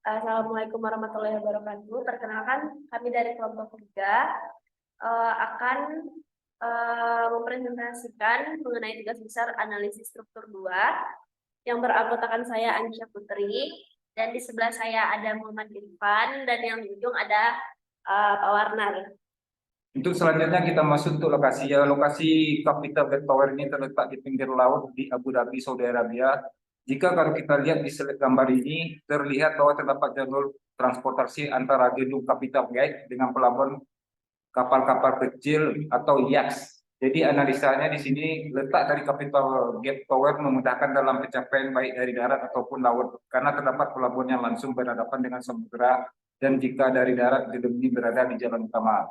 Assalamualaikum warahmatullahi wabarakatuh. Perkenalkan, kami dari kelompok 3 akan mempresentasikan mengenai tugas besar analisis struktur 2 yang beranggotakan saya Anissa Putri, dan di sebelah saya ada Muhammad Irfan, dan yang di ujung ada Pak Warnar. Untuk selanjutnya kita masuk untuk lokasi. Ya, lokasi Capital Gate Tower ini terletak di pinggir laut di Abu Dhabi, Saudi Arabia. Jika kalau kita lihat di slide gambar ini, terlihat bahwa terdapat jalur transportasi antara gedung Capital Gate dengan pelabuhan kapal-kapal kecil atau yachts. Jadi analisanya di sini letak dari Capital Gate Tower memudahkan dalam pencapaian baik dari darat ataupun laut karena terdapat pelabuhan yang langsung berhadapan dengan samudera, dan jika dari darat gedung ini berada di jalan utama.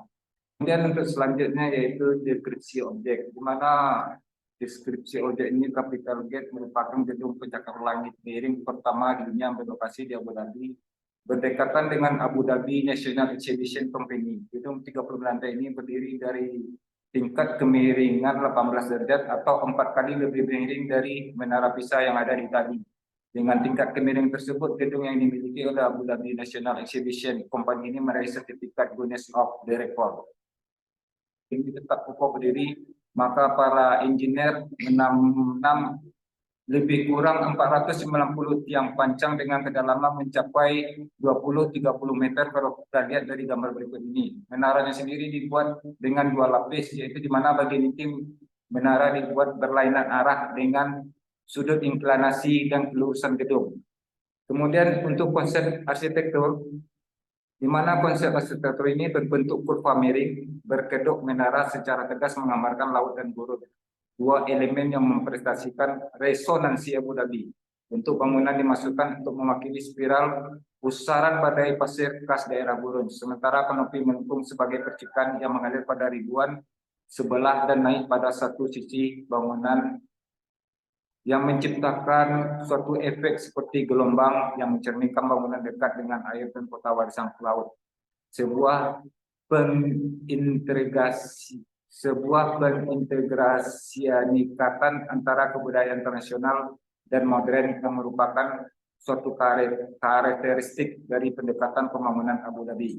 Kemudian untuk selanjutnya yaitu deskripsi objek, di mana deskripsi objek ini Capital Gate merupakan gedung pencakar langit miring pertama di dunia yang berlokasi di Abu Dhabi, berdekatan dengan Abu Dhabi National Exhibition Company. Gedung 30 lantai ini berdiri dari tingkat kemiringan 18 derajat atau 4 kali lebih miring dari Menara Pisa yang ada di Italia. Dengan tingkat kemiringan tersebut, gedung yang dimiliki oleh Abu Dhabi National Exhibition Company ini meraih sertifikat Guinness of the Record. Ini tetap kokoh berdiri, maka para engineer menanam lebih kurang 490 tiang pancang dengan kedalaman mencapai 20-30 meter kalau kita lihat dari gambar berikut ini. Menaranya sendiri dibuat dengan 2 lapis, yaitu di mana bagian inti menara dibuat berlainan arah dengan sudut inklinasi dan kelurusan gedung. Kemudian untuk konsep arsitektur, di mana konsep arsitektur ini berbentuk kurva miring, berkedok menara secara tegas menggambarkan laut dan gurun. Dua elemen yang mempresentasikan resonansi Abu Dhabi. Untuk bangunan dimasukkan untuk mewakili spiral pusaran badai pasir khas daerah gurun. Sementara kanopi melengkung sebagai percikan yang mengalir pada ribuan sebelah dan naik pada satu sisi bangunan, yang menciptakan suatu efek seperti gelombang yang mencerminkan bangunan dekat dengan air dan kota warisan laut. Sebuah pengintegrasi ikatan antara kebudayaan internasional dan modern yang merupakan suatu karakteristik dari pendekatan pembangunan Abu Dhabi.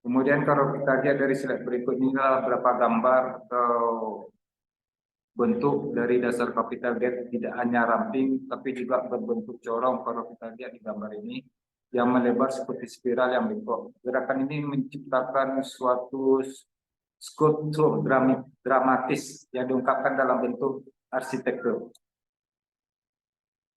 Kemudian kalau kita lihat dari slide berikut ini adalah beberapa gambar atau bentuk dari dasar Capital Gate, tidak hanya ramping tapi juga berbentuk corong kalau kita lihat di gambar ini, yang melebar seperti spiral yang bengkok. Gerakan ini menciptakan suatu skulptur dramatis yang diungkapkan dalam bentuk arsitektur.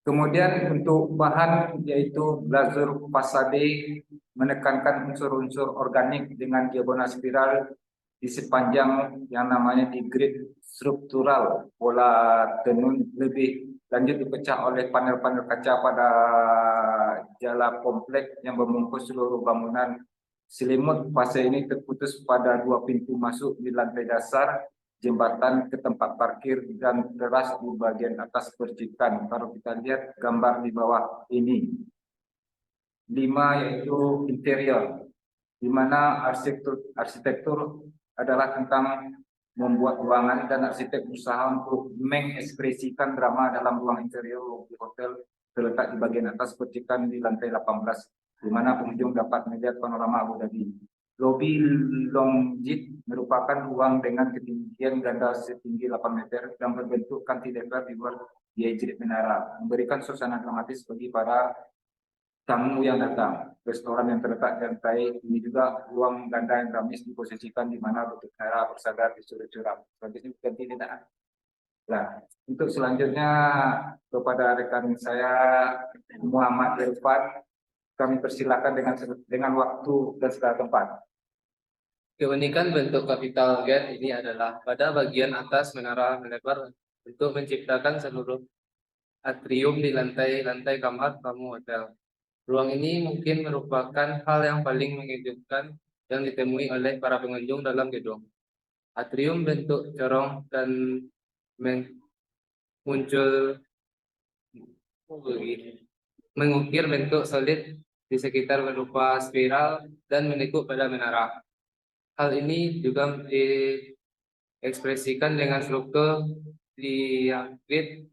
Kemudian untuk bahan yaitu glazur fasade menekankan unsur-unsur organik dengan diagonal spiral di sepanjang yang namanya di grid struktural. Pola tenun lebih lanjut dipecah oleh panel-panel kaca pada jala kompleks yang membungkus seluruh bangunan. Selimut fase ini terputus pada 2 pintu masuk di lantai dasar, jembatan ke tempat parkir, dan teras di bagian atas percikan. Kalau kita lihat gambar di bawah ini. 5 yaitu interior, di mana arsitektur adalah tentang membuat ruangan, dan arsitek berusaha untuk mengekspresikan drama dalam ruang interior di hotel terletak di bagian atas percikan di lantai 18, di mana pengunjung dapat melihat panorama Abu Dhabi. Lobi Longit merupakan ruang dengan ketinggian ganda setinggi 8 meter dan berbentuk cantilever di luar jerit menara, memberikan suasana dramatis bagi para tamu yang datang. Restoran yang terletak di lantai ini juga ruang ganda yang gamis diposisikan di mana bentuk menara bersandar di sudut curam. Selanjutnya ganti tidak. Nah, untuk selanjutnya kepada rekan saya Muhammad Irfan, kami persilakan dengan waktu dan segala tempat. Keunikan bentuk Capital Gate ini adalah pada bagian atas menara melebar untuk menciptakan seluruh atrium di lantai-lantai kamar tamu hotel. Ruang ini mungkin merupakan hal yang paling mengejutkan yang ditemui oleh para pengunjung dalam gedung. Atrium bentuk corong dan muncul mengukir bentuk solid di sekitar berupa spiral dan menekuk pada menara. Hal ini juga diekspresikan dengan struktur di grid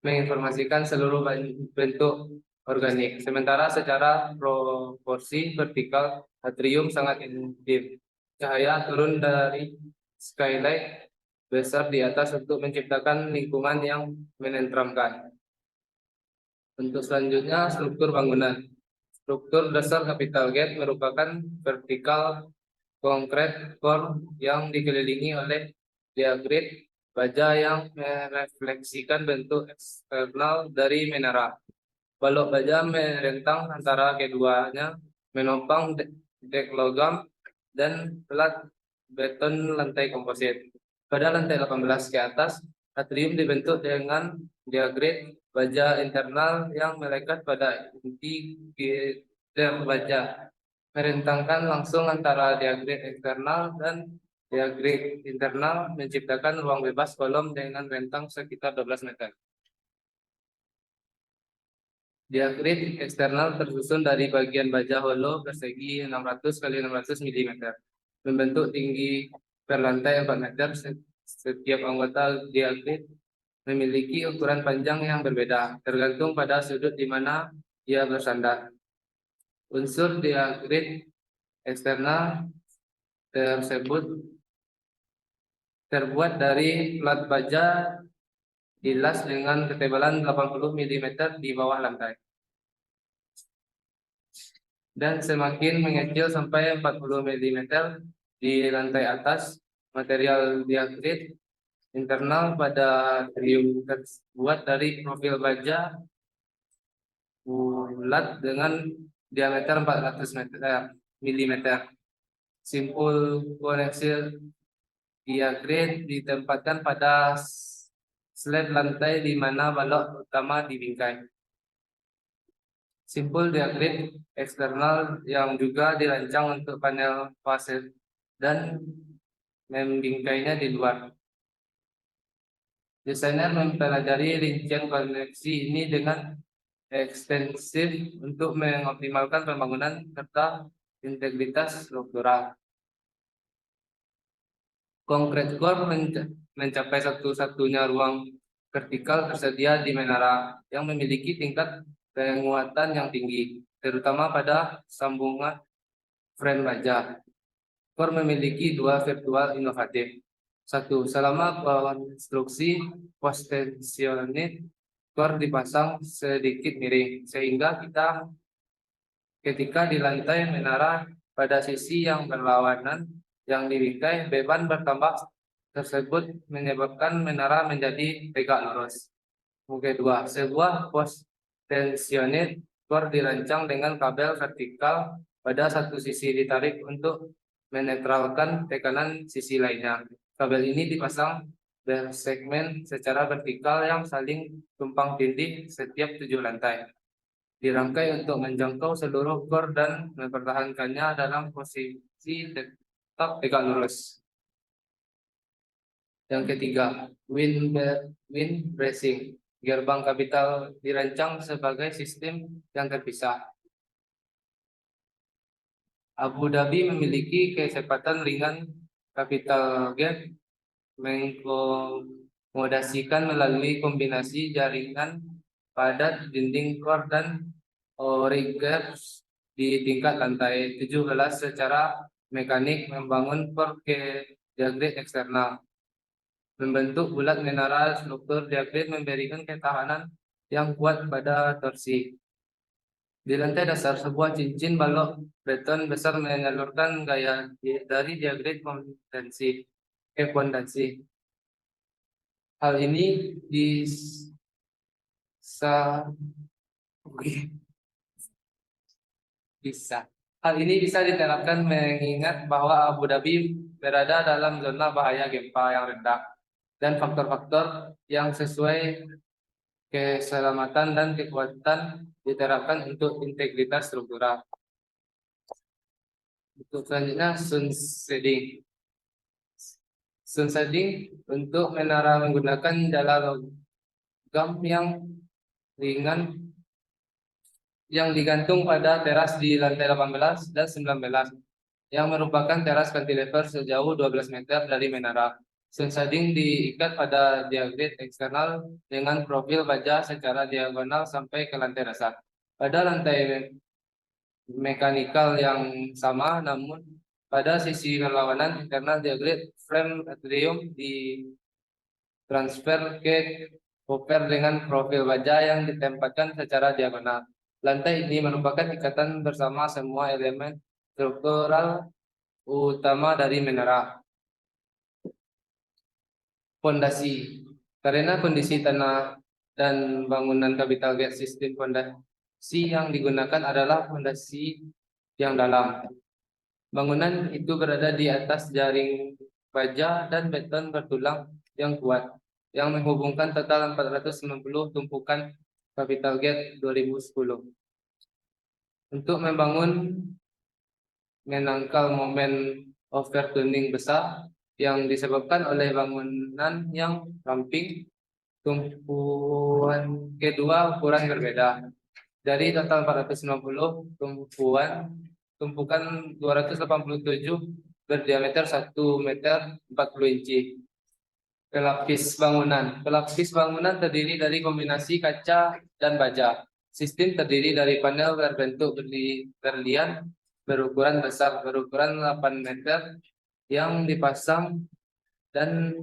menginformasikan seluruh bentuk organik. Sementara secara proporsi vertikal atrium sangat intim. Cahaya turun dari skylight besar di atas untuk menciptakan lingkungan yang menenteramkan. Untuk selanjutnya, struktur bangunan. Struktur dasar capital gate merupakan vertikal konkret core yang dikelilingi oleh diagrit baja yang merefleksikan bentuk eksternal dari menara. Balok baja merentang antara keduanya, menopang dek logam dan pelat beton lantai komposit. Pada lantai 18 ke atas, atrium dibentuk dengan diagrit baja internal yang melekat pada inti gider baja, merentangkan langsung antara diagrit eksternal dan diagrit internal, menciptakan ruang bebas kolom dengan rentang sekitar 12 meter. Diagrit eksternal tersusun dari bagian baja holo persegi 600 x 600 mm, membentuk tinggi per lantai 4 meter. Setiap anggota diagrit memiliki ukuran panjang yang berbeda, tergantung pada sudut di mana ia bersandar. Unsur diagrit eksternal tersebut terbuat dari plat baja dilas dengan ketebalan 80 mm di bawah lantai, dan semakin mengecil sampai 40 mm di lantai atas. Material diagrit internal pada atrium terbuat dari profil baja bulat dengan diameter 400 mm. Simpul koneksi diagrit ditempatkan pada slab lantai di mana balok utama dibingkai. Simpul diagrit eksternal yang juga dirancang untuk panel fase dan membingkainya di luar. Desainer mempelajari rincian koneksi ini dengan ekstensif untuk mengoptimalkan pembangunan serta integritas struktural. Concrete core mencapai satu-satunya ruang vertikal tersedia di menara yang memiliki tingkat penguatan yang tinggi, terutama pada sambungan frame baja. Core memiliki dua virtual inovatif. Satu, selama konstruksi post tensioned, core dipasang sedikit miring, sehingga ketika di lantai menara pada sisi yang berlawanan yang dibingkai, beban bertambah tersebut menyebabkan menara menjadi tegak lurus. Kedua, sebuah post tensioned core dirancang dengan kabel vertikal pada satu sisi ditarik untuk menetralkan tekanan sisi lainnya. Kabel ini dipasang bersegmen secara vertikal yang saling tumpang tindih setiap 7 lantai. Dirangkai untuk menjangkau seluruh core dan mempertahankannya dalam posisi tetap tegak lurus. Yang ketiga, wind bracing. Gerbang kapital dirancang sebagai sistem yang terpisah. Abu Dhabi memiliki kecepatan ringan capital gate mengakomodasikan melalui kombinasi jaringan padat dinding core dan origaps di tingkat lantai 17 secara mekanik membangun core ke diagrit eksternal. Membentuk bulat menara, struktur diagrit memberikan ketahanan yang kuat pada torsi. Di lantai dasar, sebuah cincin balok beton besar menyalurkan gaya dari diagrit fondasi. Hal ini Hal ini bisa diterapkan mengingat bahwa Abu Dhabi berada dalam zona bahaya gempa yang rendah dan faktor-faktor yang sesuai keselamatan dan kekuatan diterapkan untuk integritas struktural. Untuk selanjutnya, sun shading untuk menara menggunakan jala logam yang ringan yang digantung pada teras di lantai 18 dan 19 yang merupakan teras cantilever sejauh 12 meter dari menara. Sun shading diikat pada diagrit eksternal dengan profil baja secara diagonal sampai ke lantai dasar. pada lantai mekanikal yang sama, namun pada sisi berlawanan internal diagret frame atrium ditransfer ke cover dengan profil baja yang ditempatkan secara diagonal. Lantai ini merupakan ikatan bersama semua elemen struktural utama dari menara. Pondasi. Karena kondisi tanah dan bangunan capital gate sistem pondasi yang digunakan adalah pondasi yang dalam. Bangunan itu berada di atas jaring baja dan beton bertulang yang kuat, yang menghubungkan total 490 tumpukan capital gate 2010. Untuk membangun menangkal momen overturning besar yang disebabkan oleh bangunan yang ramping, tumpuan kedua ukuran berbeda. Dari total 490 tumpukan 287 berdiameter 1 meter 40 inci. Pelapis bangunan. Pelapis bangunan terdiri dari kombinasi kaca dan baja. Sistem terdiri dari panel berbentuk berlian berukuran besar, berukuran 8 meter yang dipasang dan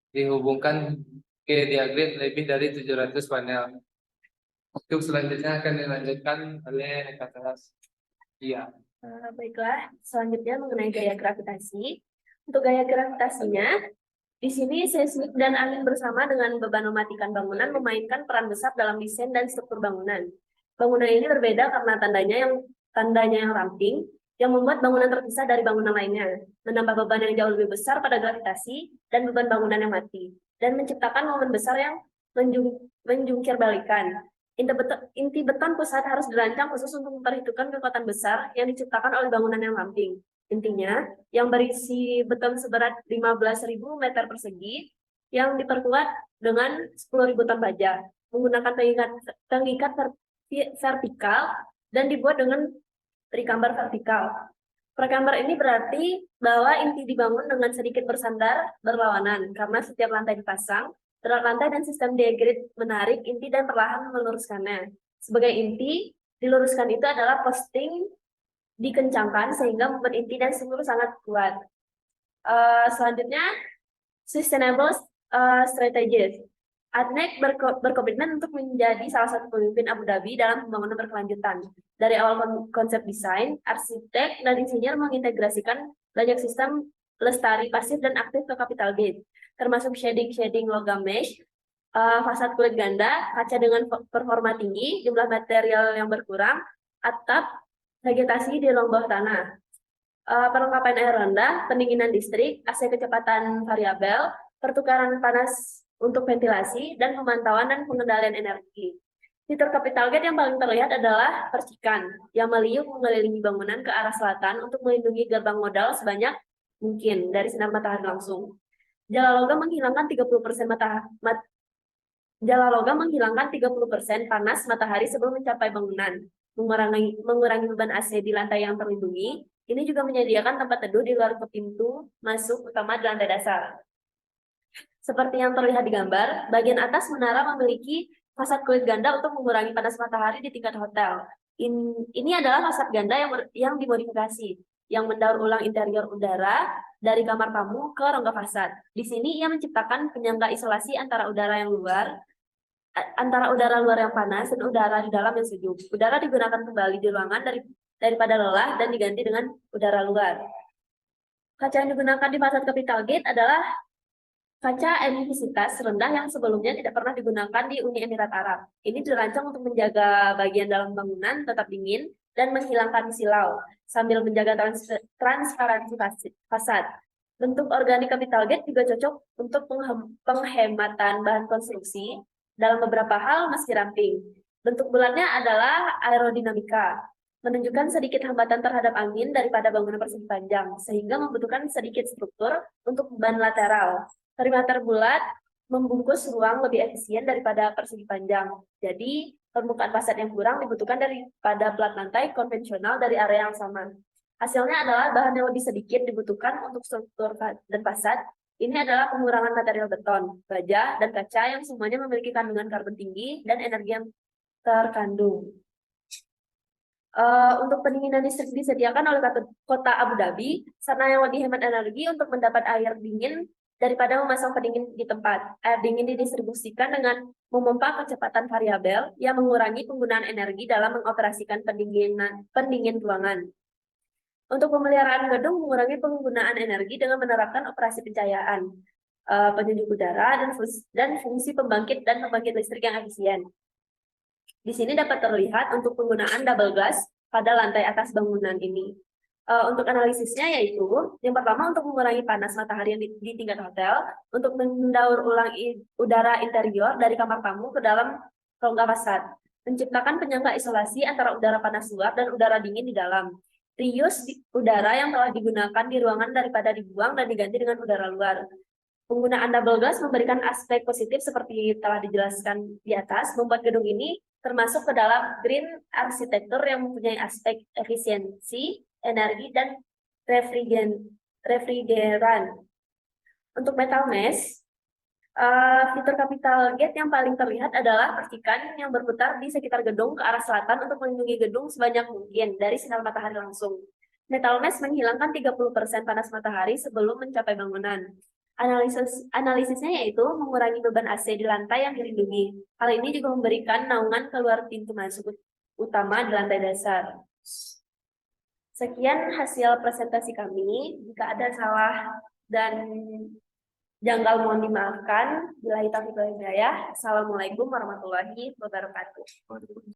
dihubungkan ke diagret lebih dari 700 panel. Untuk selanjutnya akan dilanjutkan oleh Kataras. Iya. Baiklah, selanjutnya mengenai gaya gravitasi. Untuk gaya gravitasinya, di sini seismik dan angin bersama dengan beban mematikan bangunan memainkan peran besar dalam desain dan struktur bangunan. Bangunan ini berbeda karena tandanya yang ramping, yang membuat bangunan terpisah dari bangunan lainnya, menambah beban yang jauh lebih besar pada gravitasi dan beban bangunan yang mati, dan menciptakan momen besar yang menjungkir balikan. Inti beton pusat harus dirancang khusus untuk memperhitungkan kekuatan besar yang diciptakan oleh bangunan yang ramping. Intinya, yang berisi beton seberat 15.000 meter persegi yang diperkuat dengan 10.000 ton baja, menggunakan pengikat vertikal dan dibuat dengan trikambar vertikal. Prekambar ini berarti bahwa inti dibangun dengan sedikit bersandar berlawanan, karena setiap lantai dipasang, berat lantai dan sistem diagret menarik inti dan perlahan meluruskannya. Sebagai inti, diluruskan itu adalah posting dikencangkan sehingga membuat inti dan sumur sangat kuat. Selanjutnya, sustainable strategies. ADNEC berkomitmen untuk menjadi salah satu pemimpin Abu Dhabi dalam pembangunan berkelanjutan. Dari awal konsep desain, arsitek dan insinyur mengintegrasikan banyak sistem lestari pasif dan aktif ke capital gate, termasuk shading logam mesh, fasad kulit ganda, kaca dengan performa tinggi, jumlah material yang berkurang, atap, vegetasi di ruang bawah tanah, perlengkapan air rendah, pendinginan listrik, AC kecepatan variabel, pertukaran panas untuk ventilasi, dan pemantauan dan pengendalian energi. Fitur capital gate yang paling terlihat adalah percikan yang meliuk mengelilingi bangunan ke arah selatan untuk melindungi gerbang modal sebanyak mungkin dari sinar matahari langsung. Jala logam menghilangkan 30% panas matahari sebelum mencapai bangunan, mengurangi beban AC di lantai yang terlindungi. Ini juga menyediakan tempat teduh di luar pintu masuk utama di lantai dasar. Seperti yang terlihat di gambar, bagian atas menara memiliki fasad kulit ganda untuk mengurangi panas matahari di tingkat hotel. Ini adalah fasad ganda yang dimodifikasi, yang mendaur ulang interior udara dari kamar tamu ke rongga fasad. Di sini ia menciptakan penyangga isolasi antara udara luar yang panas dan udara di dalam yang sejuk. Udara digunakan kembali di ruangan daripada lelah dan diganti dengan udara luar. Kaca yang digunakan di fasad capital gate adalah kaca emisivitas rendah yang sebelumnya tidak pernah digunakan di Uni Emirat Arab. Ini dirancang untuk menjaga bagian dalam bangunan tetap dingin dan menghilangkan silau, sambil menjaga transparansi fasad. Bentuk organik capital gate juga cocok untuk penghematan bahan konstruksi dalam beberapa hal meski ramping. Bentuk bulatnya adalah aerodinamika, menunjukkan sedikit hambatan terhadap angin daripada bangunan persegi panjang, sehingga membutuhkan sedikit struktur untuk beban lateral. Perimeter bulat membungkus ruang lebih efisien daripada persegi panjang. Jadi, permukaan fasad yang kurang dibutuhkan daripada plat lantai konvensional dari area yang sama. Hasilnya adalah bahan yang lebih sedikit dibutuhkan untuk struktur dan fasad. Ini adalah pengurangan material beton, baja, dan kaca yang semuanya memiliki kandungan karbon tinggi dan energi yang terkandung. Untuk pendinginan listrik disediakan oleh kota Abu Dhabi, sarana yang lebih hemat energi untuk mendapat air dingin daripada memasang pendingin di tempat. Air dingin didistribusikan dengan memompa kecepatan variabel yang mengurangi penggunaan energi dalam mengoperasikan pendingin ruangan. Untuk pemeliharaan gedung mengurangi penggunaan energi dengan menerapkan operasi pencahayaan, penyejuk udara, dan fungsi pembangkit dan pembangkit listrik yang efisien. Di sini dapat terlihat untuk penggunaan double glass pada lantai atas bangunan ini. Untuk analisisnya yaitu, yang pertama untuk mengurangi panas matahari yang di tingkat hotel, untuk mendaur ulang udara interior dari kamar tamu ke dalam rongga fasad, menciptakan penyangga isolasi antara udara panas luar dan udara dingin di dalam, reuse udara yang telah digunakan di ruangan daripada dibuang dan diganti dengan udara luar. Penggunaan double glass memberikan aspek positif seperti telah dijelaskan di atas, membuat gedung ini termasuk ke dalam green arsitektur yang mempunyai aspek efisiensi, energi, dan refrigeran. Untuk metal mesh, fitur capital gate yang paling terlihat adalah percikan yang berputar di sekitar gedung ke arah selatan untuk melindungi gedung sebanyak mungkin dari sinar matahari langsung. Metal mesh menghilangkan 30% panas matahari sebelum mencapai bangunan. Analisisnya yaitu mengurangi beban AC di lantai yang dilindungi. Hal ini juga memberikan naungan keluar pintu masuk utama di lantai dasar. Sekian hasil presentasi kami. Jika ada salah dan janggal mohon dimaafkan. Billahi taufiq wal hidayah. Assalamualaikum warahmatullahi wabarakatuh.